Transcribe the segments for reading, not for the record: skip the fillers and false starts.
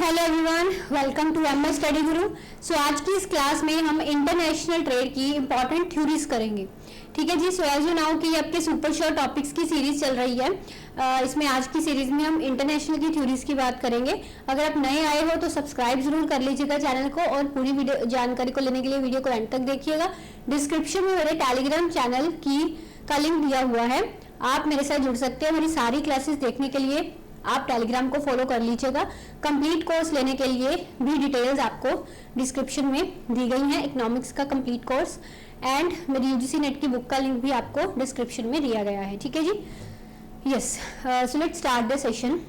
Hello everyone, welcome to MS study Guru. So आज की इस क्लास में हम इंटरनेशनल ट्रेड की इंपॉर्टेंट थ्योरीज करेंगे। ठीक है जी। सो एज यू नाउ कि आपके सुपर शॉर्ट टॉपिक्स की सीरीज चल रही है। इसमें आज की सीरीज में हम इंटरनेशनल की थ्योरीज की बात करेंगे। अगर आप नए आए हो तो सब्सक्राइब जरूर कर लीजिएगा चैनल को, और पूरी वीडियो जानकारी को लेने के लिए वीडियो को एंड तक देखिएगा। डिस्क्रिप्शन में मेरे टेलीग्राम चैनल का लिंक दिया हुआ है, आप मेरे साथ जुड़ सकते हैं। मेरी सारी क्लासेस देखने के लिए आप टेलीग्राम को फॉलो कर लीजिएगा। कंप्लीट कोर्स लेने के लिए भी डिटेल्स आपको डिस्क्रिप्शन में दी गई हैं। इकोनॉमिक्स का कंप्लीट कोर्स एंड मेरी यूजीसी नेट की बुक का लिंक भी आपको डिस्क्रिप्शन में दिया गया है। ठीक है जी। Yes, so let's start the session.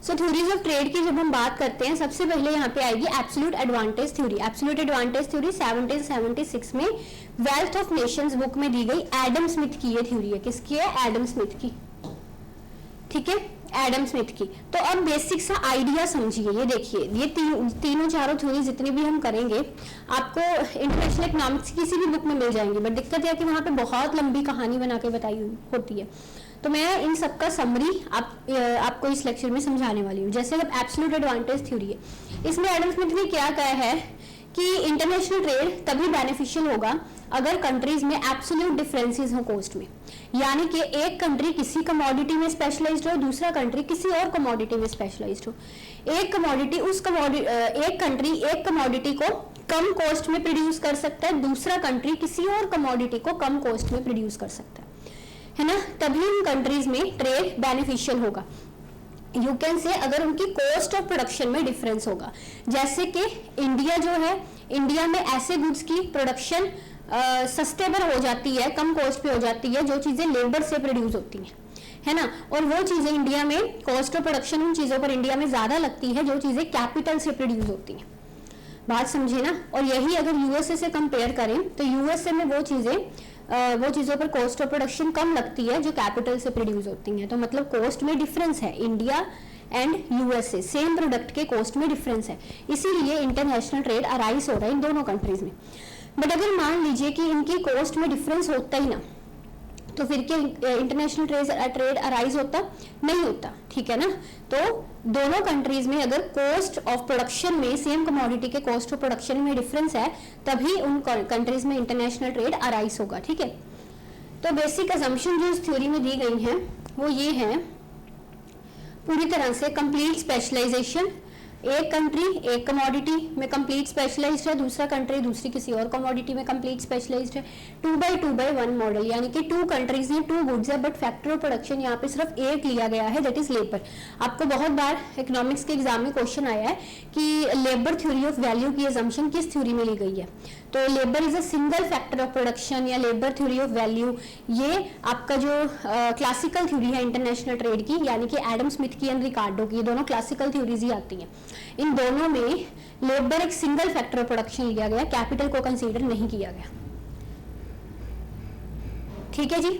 So theories of trade की जब हम बात करते हैं, सबसे पहले यहाँ पे आएगी absolute advantage theory. Absolute advantage theory 1776 में वेल्थ ऑफ नेशंस बुक में दी गई एडम स्मिथ की ये थ्योरी है। किसकी है? एडम स्मिथ की। ठीक है, एडम स्मिथ की। तो अब बेसिक सा आइडिया समझिए। ये देखिए, ये तीनों चारों थ्योरी जितनी भी हम करेंगे आपको इंटरनेशनल इकोनॉमिक्स किसी भी बुक में मिल जाएंगी, बट दिक्कत यह है कि वहां पे बहुत लंबी कहानी बना के बताई होती है। तो मैं इन सबका समरी आपको इस लेक्चर में समझाने वाली हूँ। जैसे अब एब्सोल्यूट एडवांटेज थ्योरी है, इसमें एडम स्मिथ ने क्या कहा है कि इंटरनेशनल ट्रेड तभी बेनिफिशियल होगा अगर कंट्रीज में एब्सोल्यूट डिफरेंसेस हो कॉस्ट में। यानी कि एक कंट्री किसी कमोडिटी में स्पेशलाइज्ड हो, दूसरा कंट्री किसी और कमोडिटी में स्पेशलाइज्ड हो। एक कंट्री एक कमोडिटी को कम कॉस्ट में प्रोड्यूस कर सकता है, दूसरा कंट्री किसी और कमोडिटी को कम कॉस्ट में प्रोड्यूस कर सकता है ना। तभी इन कंट्रीज में ट्रेड बेनिफिशियल होगा। यू कैन से अगर उनकी कॉस्ट ऑफ प्रोडक्शन में डिफरेंस होगा। जैसे कि इंडिया जो है, इंडिया में ऐसे गुड्स की प्रोडक्शन सस्टेबल हो जाती है, कम कॉस्ट पे हो जाती है जो चीजें लेबर से प्रोड्यूस होती हैं, है ना। और वो चीजें इंडिया में कॉस्ट ऑफ प्रोडक्शन उन चीजों पर इंडिया में ज्यादा लगती है जो चीजें कैपिटल से प्रोड्यूस होती हैं। बात समझे ना। और यही अगर यूएसए से कंपेयर करें तो यूएसए में वो चीजों पर कॉस्ट ऑफ प्रोडक्शन कम लगती है जो कैपिटल से प्रोड्यूस होती हैं। तो मतलब कॉस्ट में डिफरेंस है, India and USA same product के कॉस्ट में डिफरेंस है, इसीलिए इंटरनेशनल ट्रेड अराइज हो रहा है इन दोनों कंट्रीज में। बट अगर मान लीजिए कि इनकी कॉस्ट में डिफरेंस होता ही ना, तो फिर क्या इंटरनेशनल ट्रेड अराइज होता? नहीं होता। ठीक है ना। तो दोनों कंट्रीज में अगर कॉस्ट ऑफ प्रोडक्शन में, सेम कमोडिटी के कॉस्ट ऑफ प्रोडक्शन में डिफरेंस है, तभी उन कंट्रीज में इंटरनेशनल ट्रेड अराइज होगा। ठीक है। तो बेसिक असम्पशन जो इस थ्योरी में दी गई है वो ये है, पूरी तरह से कंप्लीट स्पेशलाइजेशन। एक कंट्री एक कमोडिटी में कंप्लीट स्पेशलाइज्ड है, दूसरा कंट्री दूसरी किसी और कमोडिटी में कंप्लीट स्पेशलाइज्ड है। 2/2/1 मॉडल, यानी कि 2 कंट्रीज हैं, 2 गुड्स है, बट फैक्टर ऑफ प्रोडक्शन यहाँ पे सिर्फ एक लिया गया है, दैट इज लेबर। आपको बहुत बार इकोनॉमिक्स के एग्जाम में क्वेश्चन आया है कि लेबर थ्योरी ऑफ वैल्यू की असम्पशन किस थ्योरी में ली गई है। तो labour is a single factor of production या लेबर थ्योरी ऑफ वैल्यू, ये आपका जो क्लासिकल थ्योरी है इंटरनेशनल ट्रेड की, यानी कि एडम स्मिथ की एंड रिकार्डो की, ये दोनों क्लासिकल थ्योरीज ही आती हैं। इन दोनों में लेबर एक सिंगल फैक्टर ऑफ प्रोडक्शन लिया गया, कैपिटल को कंसीडर नहीं किया गया। ठीक है जी।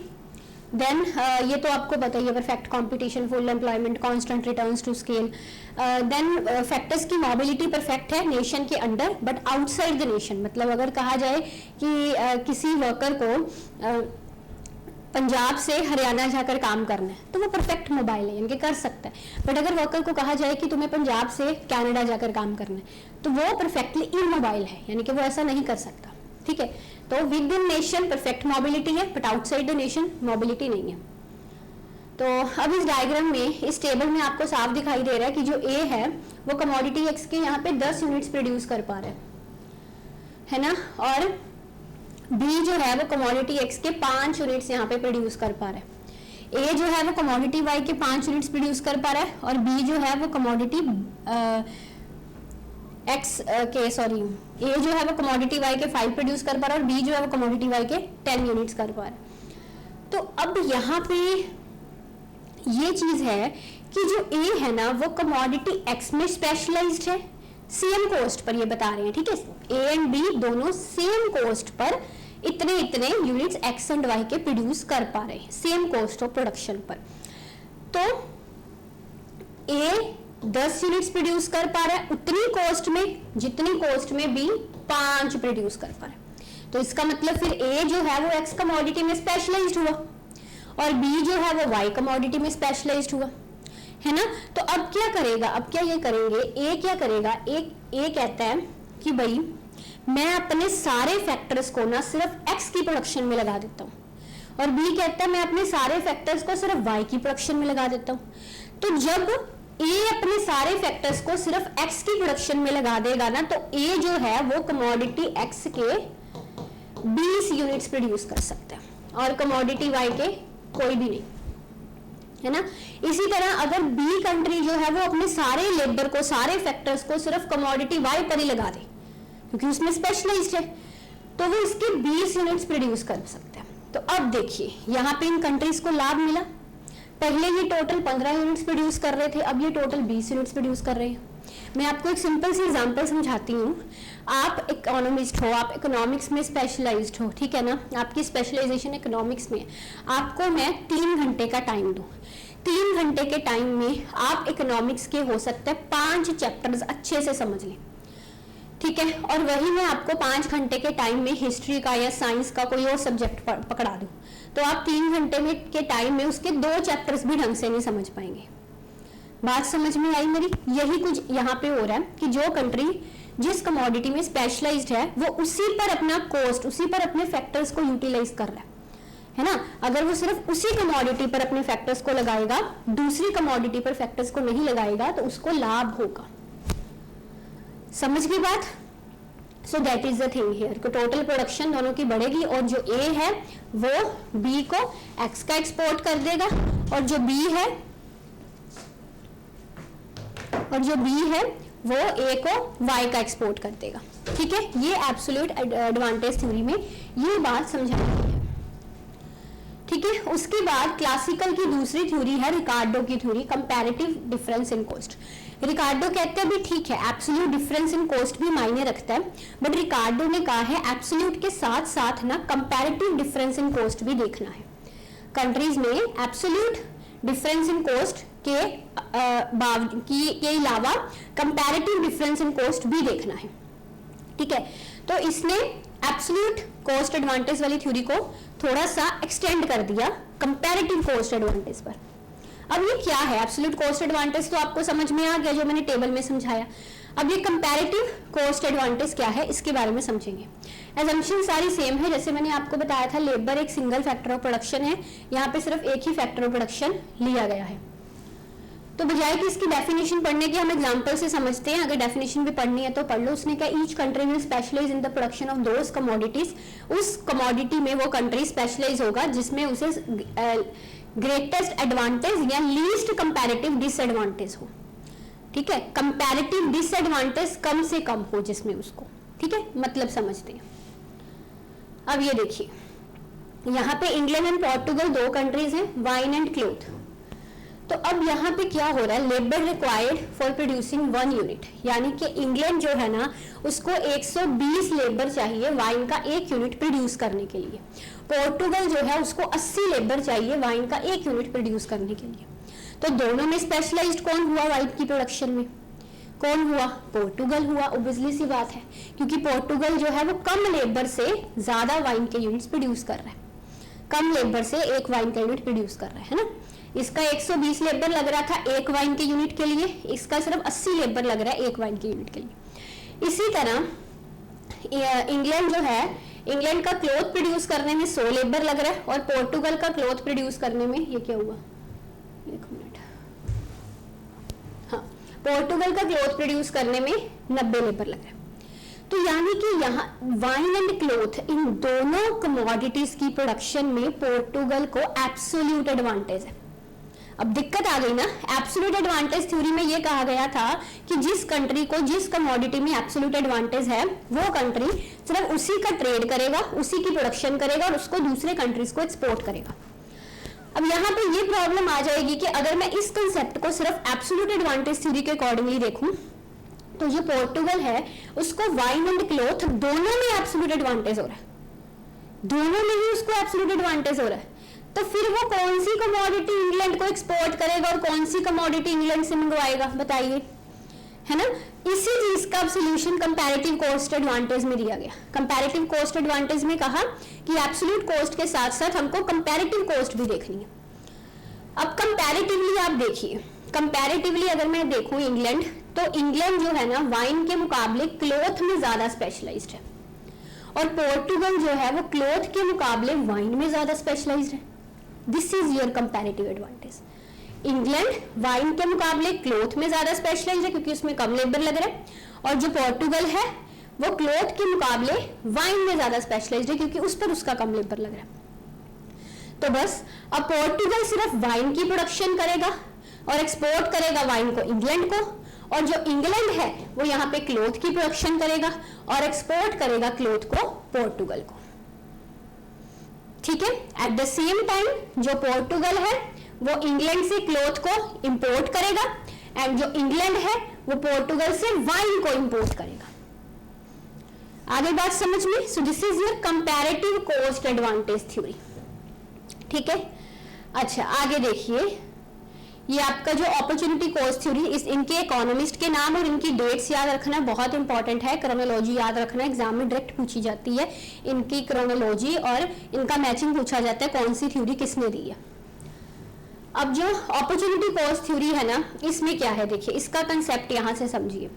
देन ये तो आपको बताइए, perfect competition, full employment, constant returns to scale. Then factors की मोबिलिटी परफेक्ट है नेशन के under but outside the nation. मतलब अगर कहा जाए कि किसी वर्कर को पंजाब से हरियाणा जाकर काम करना है तो वो परफेक्ट मोबाइल है, यानी कि कर सकता है। बट अगर वर्कर को कहा जाए कि तुम्हें पंजाब से कनाडा जाकर काम करना है तो वो परफेक्टली इमोबाइल है, यानी कि वो ऐसा नहीं कर सकता। ठीक है। तो within nation perfect mobility है, but outside the nation mobility नहीं है। तो अब इस डायग्राम में, इस टेबल में आपको साफ दिखाई दे रहा है कि जो ए है वो कमोडिटी एक्स के यहाँ पे 10 यूनिट्स प्रोड्यूस कर पा रहा है ना, और बी जो है वो कमोडिटी एक्स के 5 यूनिट्स यहाँ पे प्रोड्यूस कर पा रहा है। ए जो है वो कमोडिटी वाई के 5 यूनिट्स प्रोड्यूस कर पा रहा है, और बी जो है वो कमोडिटी ए जो है वो कमोडिटी वाई के 5 प्रोड्यूस कर पा रहा है, और बी जो है वो कमोडिटी वाई के 10 यूनिट्स कर पा रहा है। तो अब यहाँ पे ये चीज है कि जो ए है ना वो कमोडिटी एक्स में स्पेशलाइज्ड है, सेम कॉस्ट पर ये बता रहे हैं। ठीक है। ए एंड बी दोनों सेम कॉस्ट पर इतने यूनिट्स एक्स एंड वाई के प्रोड्यूस कर पा रहे हैं, सेम कॉस्ट ऑफ प्रोडक्शन पर। तो ए 10 यूनिट्स प्रोड्यूस कर पा रहा है उतनी कॉस्ट में जितनी कॉस्ट में बी 5 प्रोड्यूस कर पा रहा है। तो इसका मतलब फिर ए जो है वो एक्स कमोडिटी में स्पेशलाइज्ड हुआ, और बी जो है वो वाई कमोडिटी में स्पेशलाइज्ड हुआ। है ना। तो अब क्या करेगा, अब क्या ये करेंगे, ए क्या करेगा, ए कहता है कि भाई मैं अपने सारे फैक्टर्स को ना सिर्फ एक्स की प्रोडक्शन में लगा देता हूँ, और बी कहता है मैं अपने सारे फैक्टर्स को सिर्फ वाई की प्रोडक्शन में लगा देता हूँ। तो जब ए अपने सारे फैक्टर्स को सिर्फ एक्स की प्रोडक्शन में लगा देगा ना, तो ए जो है वो कमोडिटी एक्स के 20 यूनिट्स प्रोड्यूस कर सकता है और कमोडिटी वाई के कोई भी नहीं, है ना। इसी तरह अगर बी कंट्री जो है वो अपने सारे लेबर को, सारे फैक्टर्स को सिर्फ कमोडिटी वाई पर ही लगा दे, क्योंकि उसमें स्पेशलाइज्ड है, तो वो इसके 20 यूनिट्स प्रोड्यूस कर सकते हैं। तो अब देखिए यहाँ पे इन कंट्रीज को लाभ मिला, पहले ये टोटल 15 यूनिट्स प्रोड्यूस कर रहे थे, अब ये टोटल 20 यूनिट्स प्रोड्यूस कर रहे हैं। मैं आपको एक सिंपल सी एग्जांपल समझाती हूँ। आप इकोनॉमिस्ट हो, आप इकोनॉमिक्स में स्पेशलाइज्ड हो, ठीक है ना, आपकी स्पेशलाइजेशन इकोनॉमिक्स में, आपको मैं 3 घंटे का टाइम दूँ, 3 घंटे के टाइम में आप इकोनॉमिक्स के हो सकते हैं 5 चैप्टर्स अच्छे से समझ लें, ठीक है, और वही मैं आपको 5 घंटे के टाइम में हिस्ट्री का या साइंस का कोई और सब्जेक्ट पकड़ा दूं, तो आप 3 घंटे में के टाइम में उसके 2 चैप्टर्स भी ढंग से नहीं समझ पाएंगे। बात समझ में आई मेरी? यही कुछ यहाँ पे हो रहा है कि जो कंट्री जिस कमोडिटी में स्पेशलाइज्ड है वो उसी पर अपना कॉस्ट, उसी पर अपने फैक्टर्स को यूटिलाइज कर रहा है ना। अगर वो सिर्फ उसी कमोडिटी पर अपने फैक्टर्स को लगाएगा, दूसरी कमोडिटी पर फैक्टर्स को नहीं लगाएगा, तो उसको लाभ होगा। समझ गई बात? So that is the thing here, total production दोनों की बढ़ेगी और जो ए है वो बी को एक्स का एक्सपोर्ट कर देगा, और जो बी है वो ए को वाई का एक्सपोर्ट कर देगा, ठीक है। ये एब्सोल्यूट एडवांटेज थ्योरी में ये बात समझाई है, ठीक है। उसके बाद क्लासिकल की दूसरी थ्योरी है रिकार्डो की theory, comparative difference in cost. Ricardo कहते हैं भी ठीक है एब्सोल्यूट डिफरेंस इन कॉस्ट भी मायने रखता है, बट रिकार्डो ने कहा है एब्सोल्यूट के साथ साथ ना कंपैरेटिव डिफरेंस इन कॉस्ट भी देखना है। कंट्रीज में एब्सोल्यूट डिफरेंस इन कॉस्ट के अलावा कंपैरेटिव डिफरेंस इन कॉस्ट भी देखना है, ठीक है। तो इसने एब्सोल्यूट कॉस्ट एडवांटेज वाली थ्योरी को थोड़ा सा एक्सटेंड कर दिया कंपैरेटिव कॉस्ट एडवांटेज पर। अब ये क्या है एब्सोल्यूट कॉस्ट एडवांटेज, तो आपको समझ में आ गया जो मैंने टेबल में समझाया। अब ये कंपैरेटिव कॉस्ट एडवांटेज क्या है इसके बारे में समझेंगे। एजम्पशन सारी सेम है, जैसे मैंने आपको बताया था लेबर एक सिंगल फैक्टर ऑफ प्रोडक्शन है, यहाँ पे सिर्फ एक ही फैक्टर ऑफ प्रोडक्शन लिया गया है। तो बजाय कि इसकी डेफिनेशन पढ़ने की हम एग्जांपल से समझते हैं, अगर डेफिनेशन भी पढ़नी है तो पढ़ लो। उसने कहा each country will specialize in the production of those commodities, उस कमोडिटी में वो कंट्री स्पेशलाइज होगा जिसमें उसे ग्रेटेस्ट एडवांटेज या लीस्ट कंपैरेटिव डिसएडवांटेज हो, ठीक है। कंपैरेटिव डिसएडवांटेज कम से कम हो जिसमें उसको, ठीक है, मतलब समझते हैं। अब ये देखिए यहाँ पे इंग्लैंड एंड पोर्टुगल 2 कंट्रीज हैं, वाइन एंड क्लोथ। तो अब यहाँ पे क्या हो रहा है, labour required for producing 1 unit, यानी कि इंग्लैंड जो है ना उसको 120 लेबर चाहिए वाइन का 1 यूनिट प्रोड्यूस करने के लिए। पोर्टुगल जो है उसको 80 लेबर चाहिए वाइन का 1 यूनिट प्रोड्यूस करने के लिए। तो दोनों में स्पेशलाइज्ड कौन हुआ वाइन की प्रोडक्शन में? कौन हुआ? पोर्टुगल हुआ। ऑब्वियसली सी बात है, क्योंकि पोर्टुगल जो है वो कम लेबर से ज्यादा वाइन के यूनिट्स प्रोड्यूस कर रहा है, कम लेबर से 1 वाइन का यूनिट प्रोड्यूस कर रहा है ना। इसका 120 लेबर लग रहा था 1 वाइन के यूनिट के लिए, इसका सिर्फ 80 लेबर लग रहा है 1 वाइन के यूनिट के लिए। इसी तरह इंग्लैंड जो है, इंग्लैंड का क्लॉथ प्रोड्यूस करने में 100 लेबर लग रहा है, और पोर्टुगल का क्लॉथ प्रोड्यूस करने में, ये क्या हुआ, 1 मिनट, हाँ, पोर्टुगल का क्लॉथ प्रोड्यूस करने में 90 लेबर लग रहा है। तो यानी कि यहाँ वाइन एंड क्लॉथ इन दोनों कमोडिटीज की प्रोडक्शन में पोर्टुगल को एब्सोल्यूट एडवांटेज है। अब दिक्कत आ गई ना, एब्सोल्यूट एडवांटेज थ्योरी में ये कहा गया था कि जिस कंट्री को जिस कमोडिटी में एब्सोल्यूट एडवांटेज है वो कंट्री सिर्फ उसी का ट्रेड करेगा, उसी की प्रोडक्शन करेगा और उसको दूसरे कंट्रीज को एक्सपोर्ट करेगा। अब यहाँ पे ये प्रॉब्लम आ जाएगी कि अगर मैं इस कंसेप्ट को सिर्फ एब्सोल्यूट एडवांटेज थ्योरी के अकॉर्डिंगली देखूं, तो जो पोर्टुगल है उसको वाइन एंड क्लॉथ दोनों में एब्सोल्यूट एडवांटेज हो रहा है, दोनों में ही उसको एब्सोल्यूट एडवांटेज हो रहा है। तो फिर वो कौन सी कमोडिटी इंग्लैंड को एक्सपोर्ट करेगा और कौन सी कमोडिटी इंग्लैंड से मंगवाएगा, बताइए, है ना। इसी चीज का सॉल्यूशन कंपैरेटिव कॉस्ट एडवांटेज में दिया गया। कंपैरेटिव कॉस्ट एडवांटेज में कहा कि एब्सोल्यूट कॉस्ट के साथ साथ हमको कंपैरेटिव कॉस्ट भी देखनी है। अब कंपैरेटिवली आप देखिए कंपैरेटिवली अगर मैं देखूं इंग्लैंड, तो इंग्लैंड जो है ना वाइन के मुकाबले क्लॉथ में ज्यादा स्पेशलाइज्ड है, और पोर्टुगल जो है वो क्लॉथ के मुकाबले वाइन में ज्यादा स्पेशलाइज्ड है। This is your comparative advantage. England wine के मुकाबले क्लॉथ में ज्यादा स्पेशलाइज्ड है क्योंकि उसमें कम लेबर लग रहा है, और जो पोर्टुगल है वो क्लॉथ के मुकाबले वाइन में ज्यादा स्पेशलाइज्ड है क्योंकि उस पर उसका कम लेबर लग रहा है। तो बस अब पोर्टुगल सिर्फ वाइन की प्रोडक्शन करेगा और एक्सपोर्ट करेगा वाइन को इंग्लैंड को, और जो इंग्लैंड है वो यहाँ पे क्लॉथ की प्रोडक्शन करेगा और एक्सपोर्ट करेगा क्लॉथ को पोर्टुगल को। ठीक है, एट द सेम टाइम जो पोर्टुगल है वो इंग्लैंड से क्लॉथ को इंपोर्ट करेगा, एंड जो इंग्लैंड है वो पोर्टुगल से वाइन को इंपोर्ट करेगा। आगे बात समझ में? So this is your comparative cost advantage theory. ठीक है, अच्छा आगे देखिए, ये आपका जो अपॉर्चुनिटी कॉस्ट थ्योरी, इस इनके इकोनॉमिस्ट के नाम और इनकी डेट्स याद रखना बहुत इंपॉर्टेंट है। क्रोनोलॉजी याद रखना, एग्जाम में डायरेक्ट पूछी जाती है इनकी क्रोनोलॉजी, और इनका मैचिंग पूछा जाता है कौन सी थ्योरी किसने दी है। अब जो अपॉर्चुनिटी कॉस्ट थ्योरी है ना, इसमें क्या है देखिए, इसका कंसेप्ट यहां से समझिए।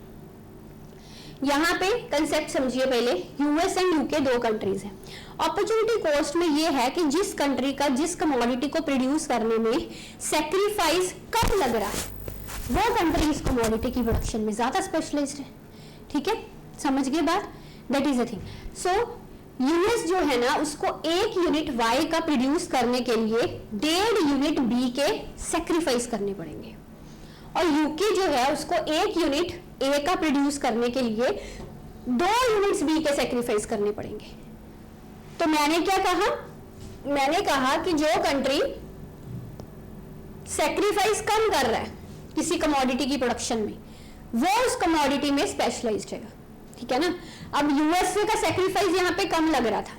यहाँ पे कंसेप्ट समझिए पहले, यूएस एंड यूके दो कंट्रीज हैं। अपॉर्चुनिटी कॉस्ट में ये है कि जिस कंट्री का जिस कमोडिटी को प्रोड्यूस करने में सैक्रिफाइस कम लग रहा है वो कंट्री इस कमोडिटी की प्रोडक्शन में ज्यादा स्पेशलाइज्ड है। ठीक है, समझ गए बात? That is a thing. So US जो है ना उसको 1 यूनिट वाई का प्रोड्यूस करने के लिए 1.5 यूनिट बी के सैक्रिफाइस करने पड़ेंगे, और यूके जो है उसको 1 यूनिट ए का प्रोड्यूस करने के लिए 2 यूनिट्स बी के सैक्रिफाइस करने पड़ेंगे। तो मैंने क्या कहा? मैंने कहा कि जो कंट्री सैक्रिफाइस कम कर रहा है किसी कमोडिटी की प्रोडक्शन में वो उस कमोडिटी में स्पेशलाइज्ड है। ठीक है ना? अब यूएसए का सैक्रिफाइस यहाँ पे कम लग रहा था,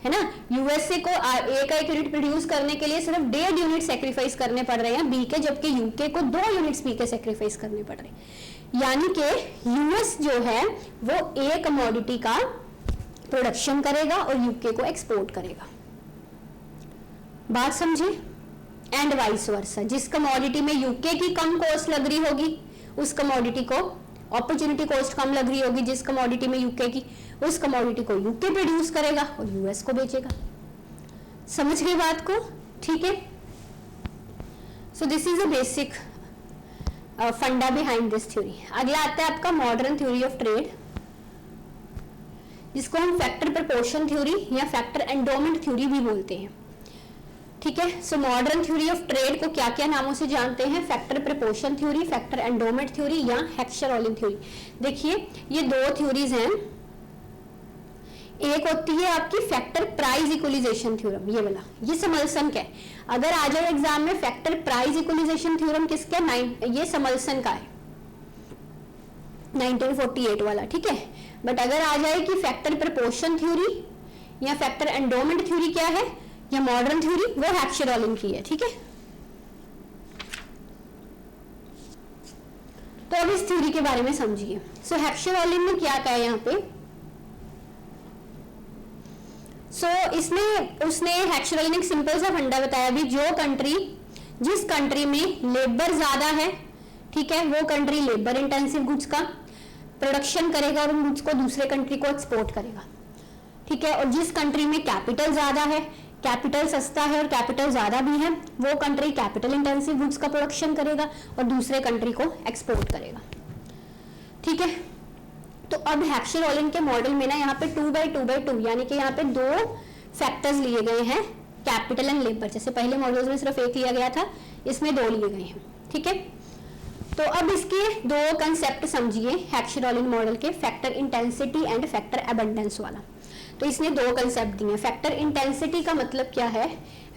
है ना? यूएसए को ए का 1 यूनिट प्रोड्यूस करने के लिए सिर्फ 1.5 यूनिट सैक्रिफाइस करने पड़ रहे हैं बी के, जबकि यूके को 2 यूनिट्स बी के सैक्रिफाइस करने पड़ रहे हैं। यानी कि यूएस जो है वो ए कमोडिटी का प्रोडक्शन करेगा और यूके को एक्सपोर्ट करेगा। बात समझे? एंड वाइस वर्सा, जिस कमोडिटी में यूके की कम कॉस्ट लग रही होगी उस कमोडिटी को अपॉर्चुनिटी कॉस्ट कम लग रही होगी, जिस कमोडिटी में यूके की उस कमोडिटी को यूके प्रोड्यूस करेगा और यूएस को बेचेगा। समझ गए बात को? ठीक है, so this is a basic फंडा बिहाइंड दिस थ्योरी। अगला आता है आपका मॉडर्न थ्योरी ऑफ ट्रेड, जिसको हम फैक्टर प्रपोर्शन थ्योरी या फैक्टर एंडोमेंट थ्योरी भी बोलते हैं। ठीक है, so modern theory of trade को क्या क्या नामों से जानते हैं? Factor proportion theory, factor endowment theory या हेक्सर-ओलिन थ्योरी। देखिए ये 2 थ्योरीज हैं। एक होती है आपकी फैक्टर प्राइस इक्वलाइजेशन थ्योरम, ये वाला, ये समल्सन का है। अगर आ जाए एग्जाम में फैक्टर प्राइस इक्वलाइजेशन थ्योरम किसका? ये समल्सन का है, 1948 वाला। ठीक है, बट अगर आ जाए कि फैक्टर प्रपोर्शन थ्योरी या फैक्टर एंडोमेंट थ्योरी क्या है या मॉडर्न थ्योरी, वो हेक्सर-ओलिन की है। ठीक है, तो अब इस थ्योरी के बारे में समझिए। सो हेक्सर-ओलिन ने क्या कहा यहाँ पे? इसमें उसने हेक्सर-ओलिन एक सिंपल सा फंडा बताया भी, जिस कंट्री में लेबर ज्यादा है, ठीक है, वो कंट्री लेबर इंटेंसिव गुड्स का प्रोडक्शन करेगा और उन गुड्स को दूसरे कंट्री को एक्सपोर्ट करेगा। ठीक है, और जिस कंट्री में कैपिटल ज्यादा है, कैपिटल सस्ता है और कैपिटल ज्यादा भी है, वो कंट्री कैपिटल इंटेंसिव गुड्स का प्रोडक्शन करेगा और दूसरे कंट्री को एक्सपोर्ट करेगा। ठीक है, तो अब हेक्सर-ओलिन के मॉडल में ना यहाँ पे 2/2/2 यानी कि यहाँ पे 2 फैक्टर्स लिए गए हैं, कैपिटल एंड लेबर। जैसे पहले मॉडल्स में सिर्फ 1 लिया गया था, इसमें 2 लिए गए हैं। ठीक है, तो अब इसके 2 कंसेप्ट समझिए हेक्सर-ओलिन मॉडल के, factor intensity and factor abundance वाला। तो इसने 2 कंसेप्ट दिए। फैक्टर इंटेंसिटी का मतलब क्या है?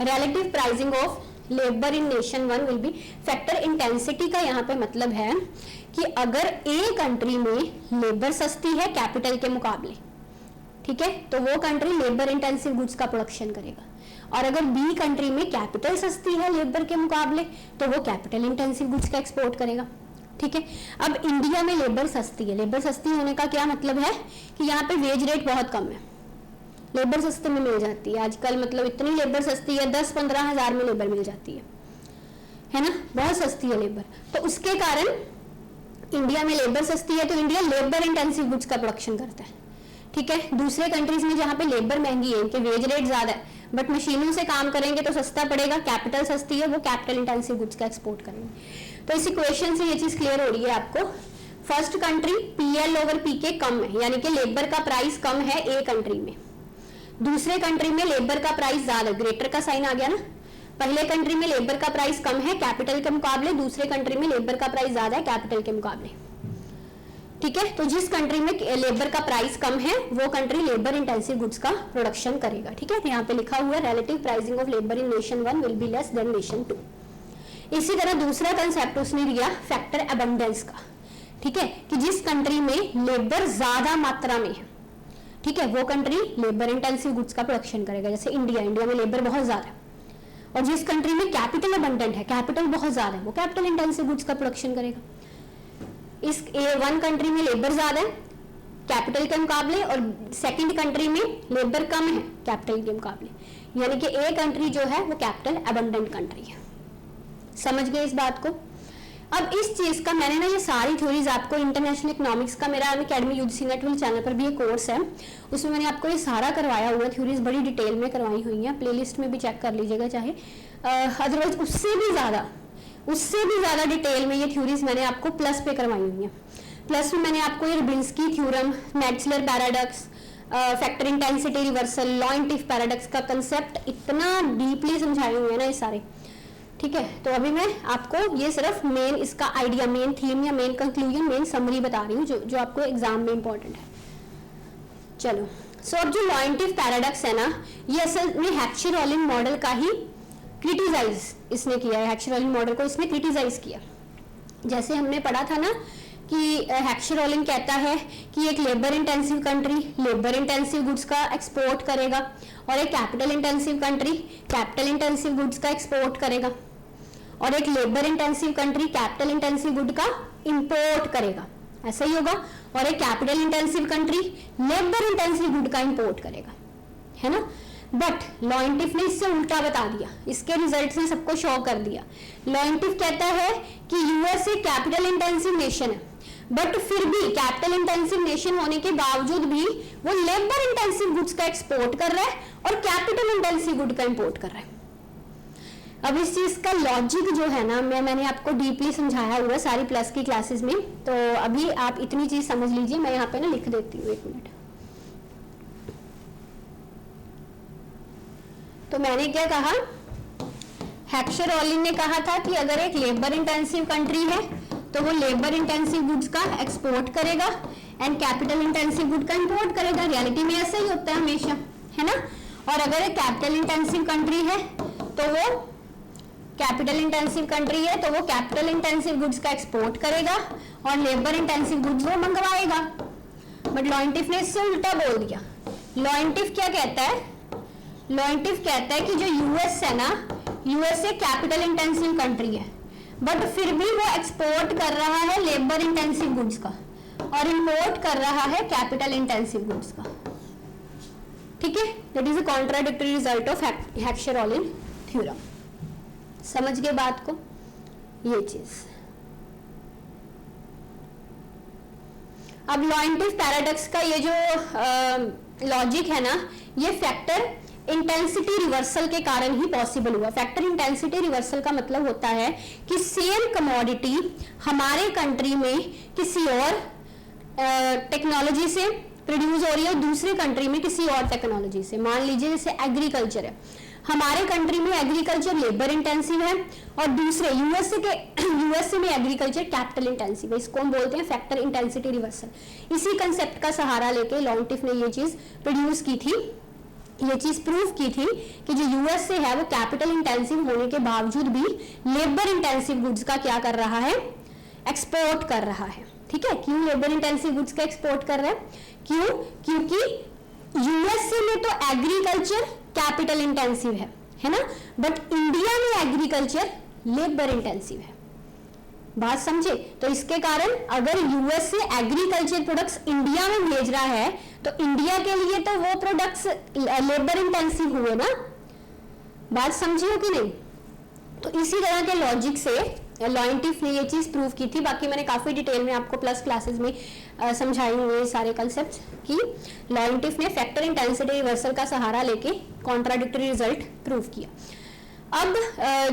Relative pricing of labour in nation 1 will be. Factor intensity का यहाँ पे मतलब है कि अगर ए कंट्री में लेबर सस्ती है कैपिटल के मुकाबले, ठीक है, तो वो कंट्री लेबर इंटेंसिव गुड्स का प्रोडक्शन करेगा, और अगर बी कंट्री में कैपिटल सस्ती है लेबर के मुकाबले तो वो कैपिटल इंटेंसिव गुड्स का एक्सपोर्ट करेगा। ठीक है, अब इंडिया में लेबर सस्ती है। लेबर सस्ती होने का क्या मतलब है कि यहाँ पे वेज रेट बहुत कम है, लेबर सस्ते में मिल जाती है आजकल, मतलब इतनी लेबर सस्ती है 10-15 हज़ार में लेबर मिल जाती है। है ना, बहुत सस्ती है लेबर। तो उसके कारण इंडिया में लेबर सस्ती है, तो इंडिया लेबर इंटेंसिव गुड्स का प्रोडक्शन करता है। ठीक है, दूसरे कंट्रीज में जहाँ पे लेबर महंगी है, इनके वेज रेट ज्यादा है, बट मशीनों से काम करेंगे तो सस्ता पड़ेगा, कैपिटल सस्ती है, वो कैपिटल इंटेंसिव गुड्स का एक्सपोर्ट करेंगे। तो इस इक्वेशन से ये चीज क्लियर हो रही है आपको। फर्स्ट कंट्री पीएल ओवर पीके कम है, यानी कि लेबर का प्राइस कम है ए कंट्री में। दूसरे कंट्री में लेबर का प्राइस ज्यादा, ग्रेटर का साइन आ गया ना। पहले कंट्री में लेबर का प्राइस कम है कैपिटल के मुकाबले, दूसरे कंट्री में लेबर का प्राइस ज्यादा है कैपिटल के मुकाबले। ठीक है, तो जिस कंट्री में लेबर का प्राइस कम है वो कंट्री लेबर इंटेंसिव गुड्स का प्रोडक्शन करेगा। ठीक है, तो यहाँ पे लिखा हुआ है relative pricing of labour in nation 1 will be less than nation 2। इसी तरह दूसरा कंसेप्ट उसने दिया फैक्टर अबंडेंस का। ठीक है, कि जिस कंट्री में लेबर ज्यादा मात्रा में है, ठीक है, वो कंट्री लेबर इंटेंसिव गुड्स का प्रोडक्शन करेगा। जैसे इंडिया में लेबर बहुत ज्यादा है, और जिस कंट्री में कैपिटल अबंडेंट है, कैपिटल बहुत ज्यादा है, वो कैपिटल इंटेंसिव गुड्स का प्रोडक्शन करेगा। इस वन कंट्री में लेबर ज्यादा है कैपिटल के मुकाबले, और सेकंड कंट्री में लेबर कम है कैपिटल के मुकाबले, यानी कि ए कंट्री जो है वो कैपिटल अबंडेंट कंट्री है। समझ गए इस बात को। अब इस चीज का मैंने ना ये सारी थ्योरीज आपको इंटरनेशनल इकोनॉमिक्स का मेरा अकेडमी यूजीसी नेटवर्क चैनल पर भी एक कोर्स है, उसमें मैंने आपको ये सारा करवाया हुआ, थ्योरीज बड़ी डिटेल में करवाई हुई हैं, प्लेलिस्ट में भी चेक कर लीजिएगा चाहे। अदरवाइज उससे भी ज्यादा डिटेल में ये थ्योरीज मैंने आपको प्लस पे करवाई हुई हैं। प्लस में मैंने आपको ये Rybczynski theorem, Maxwell paradox, factor intensity reversal, Leontief paradox का कंसेप्ट इतना डीपली समझाए हुए हैं ना ये सारे। ठीक है, तो अभी मैं आपको ये सिर्फ मेन इसका आइडिया, मेन थीम या मेन कंक्लूजन, मेन समरी बता रही हूँ जो आपको एग्जाम में इंपॉर्टेंट है। चलो, सो अब जो लॉयंटिफ पैराडॉक्स है ना, ये असल में हैक्शर-ओलिन मॉडल का ही क्रिटिसाइज इसने किया है, हैक्शर-ओलिन मॉडल को इसने क्रिटिसाइज किया। जैसे हमने पढ़ा था ना कि हैक्शर-ओलिन कहता है कि एक labour intensive country labour intensive goods का एक्सपोर्ट करेगा, और एक capital intensive country capital intensive goods का एक्सपोर्ट करेगा, और एक labour intensive country capital intensive good का इंपोर्ट करेगा, ऐसा ही होगा। और एक capital intensive country labour intensive good का इंपोर्ट करेगा, है ना। बट लॉयंटिफ ने इससे उल्टा बता दिया, इसके रिजल्ट ने सबको शो कर दिया। लॉयंटिफ कहता है कि यूएसए कैपिटल इंटेंसिव नेशन है, बट फिर भी कैपिटल इंटेंसिव नेशन होने के बावजूद भी वो लेबर इंटेंसिव गुड्स का एक्सपोर्ट कर रहा है और कैपिटल इंटेंसिव गुड का इंपोर्ट कर रहा है। अब इस चीज का लॉजिक जो है ना, मैंने आपको डीपली समझाया हुआ सारी प्लस की क्लासेस में, तो अभी आप इतनी चीज समझ लीजिए। मैं यहाँ पे ना लिख देती हूँ, 1 मिनट। तो मैंने क्या कहा, हैक्शर-ओलिन ने कहा था कि अगर एक लेबर इंटेंसिव कंट्री है तो वो लेबर इंटेंसिव गुड्स का एक्सपोर्ट करेगा एंड कैपिटल इंटेंसिव गुड का इंपोर्ट करेगा। रियलिटी में ऐसा ही होता है हमेशा, है ना। और अगर एक कैपिटल इंटेंसिव कंट्री है तो वो कैपिटल इंटेंसिव कंट्री है तो वो कैपिटल इंटेंसिव गुड्स का एक्सपोर्ट करेगा और लेबर इंटेंसिव गुड्स वो मंगवाएगा। बट लॉयंटिफ ने इससे उल्टा बोल दिया। लॉयंटिफ क्या कहता है, लॉयंटिफ कहता है कि जो यूएस है ना, यूएसए कैपिटल इंटेंसिव कंट्री है, बट फिर भी वो एक्सपोर्ट कर रहा है लेबर इंटेंसिव गुड्स का और इंपोर्ट कर रहा है कैपिटल इंटेंसिव गुड्स का। ठीक है, that is a contradictory result of Heckscher Ohlin theorem. समझ गए बात को, ये चीज। अब लॉयंटिफ पैराडॉक्स का ये जो लॉजिक है ना, ये फैक्टर इंटेंसिटी रिवर्सल के कारण ही पॉसिबल हुआ। फैक्टर इंटेंसिटी रिवर्सल का मतलब होता है कि सेम कमोडिटी हमारे कंट्री में किसी और टेक्नोलॉजी से प्रोड्यूस हो रही है, दूसरे कंट्री में किसी और टेक्नोलॉजी से। मान लीजिए जैसे एग्रीकल्चर है, हमारे कंट्री में एग्रीकल्चर लेबर इंटेंसिव है और दूसरे यूएसए में एग्रीकल्चर कैपिटल इंटेंसिव है। इसको हम बोलते हैं फैक्टर इंटेंसिटी रिवर्सल। इसी कंसेप्ट का सहारा लेके लॉयंटिफ ने ये चीज प्रोड्यूस की थी, ये चीज प्रूव की थी कि जो यूएसए है वो कैपिटल इंटेंसिव होने के बावजूद भी लेबर इंटेंसिव गुड्स का क्या कर रहा है, एक्सपोर्ट कर रहा है। ठीक है, क्यों लेबर इंटेंसिव गुड्स का एक्सपोर्ट कर रहा है, क्यों, क्योंकि यूएसए में तो एग्रीकल्चर कैपिटल इंटेंसिव है ना, बट इंडिया में एग्रीकल्चर लेबर इंटेंसिव है। बात समझे। तो इसके कारण अगर यूएसए एग्रीकल्चर प्रोडक्ट्स इंडिया में भेज रहा है तो इंडिया के लिए तो वो प्रोडक्ट्स लेबर इंटेंसिव हुए ना। बात समझे हो कि नहीं। तो इसी तरह के लॉजिक से लॉयंटिफ ने ये चीज प्रूव की थी। बाकी मैंने काफी डिटेल में आपको प्लस क्लासेस में समझाए हुए ये सारे कंसेप्ट कि लॉयंटिफ ने फैक्टर इंटेंसिटी रिवर्सल का सहारा लेके कॉन्ट्राडिक्टरी रिजल्ट प्रूव किया। अब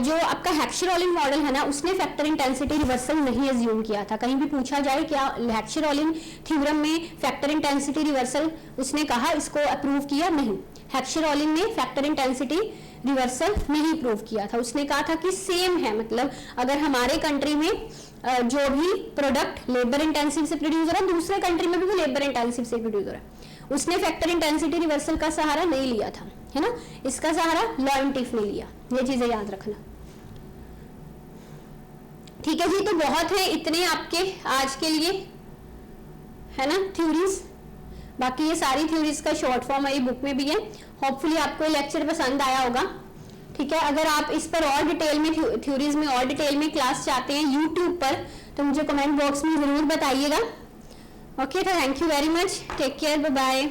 जो आपका हेक्सरॉलिन मॉडल है ना, उसने फैक्टर इंटेंसिटी रिवर्सल नहीं एज्यूम किया था। कहीं भी पूछा जाए क्या हेक्सरॉलिन थ्योरम में फैक्टर इंटेंसिटी रिवर्सल उसने कहा इसको अप्रूव किया, नहीं। हेक्सरॉलिन ने फैक्टर इंटेंसिटी रिवर्सल नहीं प्रूव किया था। उसने कहा था कि सेम है, मतलब अगर हमारे कंट्री में जो भी प्रोडक्ट लेबर इंटेंसिव से प्रोड्यूस हो रहा है, दूसरे कंट्री में भी वो लेबर इंटेंसिव से प्रोड्यूस हो रहा है। उसने फैक्टर इंटेंसिटी रिवर्सल का सहारा नहीं लिया था, है ना, इसका सहारा लॉयंटिफ ने लिया। ये चीजें याद रखना, ठीक है जी। तो बहुत है इतने आपके आज के लिए, है ना, थ्योरीज। बाकी ये सारी थ्योरीज का शॉर्ट फॉर्म है, बुक में भी है। होपफुली आपको ये लेक्चर पसंद आया होगा, ठीक है। अगर आप इस पर और डिटेल में थ्योरीज में और डिटेल में क्लास चाहते हैं यूट्यूब पर, तो मुझे कमेंट बॉक्स में जरूर बताइएगा। ओके, तो thank you very much, take care, bye bye.